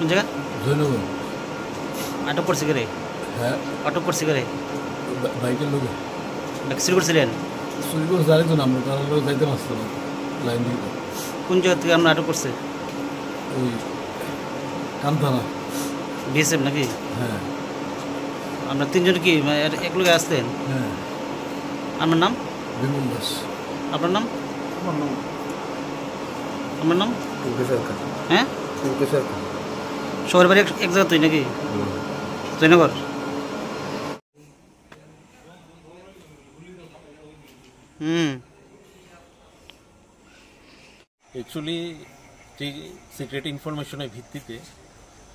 কোন জায়গা? জয়নগর। আটক করছে কে রে? হ্যাঁ, আটক করছে কে রে? বাইকের লোকে চুরি করছিলেন? চুরি করে জানি তো না, আমরা তার লোক যাইতে পারছিলাম না লাইন দিকে। কোন জায়গা থেকে আপনার আটক করছে? ওই কামথানা। বিএসএফ নাকি? হ্যাঁ আপনার তিনজন কি এক লোকে আসতেন? হ্যাঁ। আপনার নাম? বিমল দাস। আপনার নাম? আমার নাম আপনার নাম? টুকে সরকার। হ্যাঁ, টুকে সরকার। সবার বাড়ি এক জায়গা তুই নাকি? জয়নগর। অ্যাকচুয়ালি ঠিক সিক্রেট ইনফরমেশনের ভিত্তিতে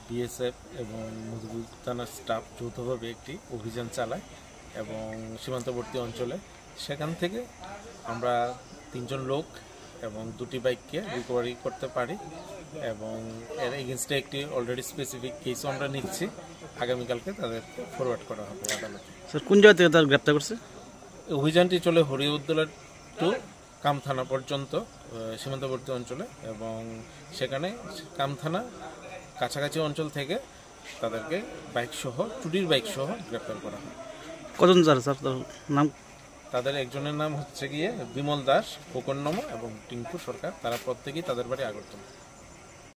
বিএসএফ এবং মধুপুর থানার স্টাফ যৌথভাবে একটি অভিযান চালায় এবং সীমান্তবর্তী অঞ্চলে সেখান থেকে আমরা 3 জন লোক এবং 2টি বাইককে রিকভারি করতে পারি এবং এর এগেনস্টে একটি অলরেডি স্পেসিফিক কেসও আমরা নিচ্ছি। আগামীকালকে তাদেরকে ফরওয়ার্ড করা হবে আদালতে। স্যার কোন জায়গা থেকে তার গ্রেপ্তার করছে? অভিযানটি চলে হরিউদ্দোলা টু কামথানা পর্যন্ত সীমান্তবর্তী অঞ্চলে এবং সেখানে কামথানা কাছাকাছি অঞ্চল থেকে তাদেরকে বাইকসহ চুরির বাইকসহ গ্রেপ্তার করা হয়। কজন স্যার স্যার তার নাম? তাদের একজনের নাম হচ্ছে গিয়ে বিমল দাস, খোকন নম এবং টিঙ্কু সরকার। তারা প্রত্যেকেই তাদের বাড়ি আগরতলা।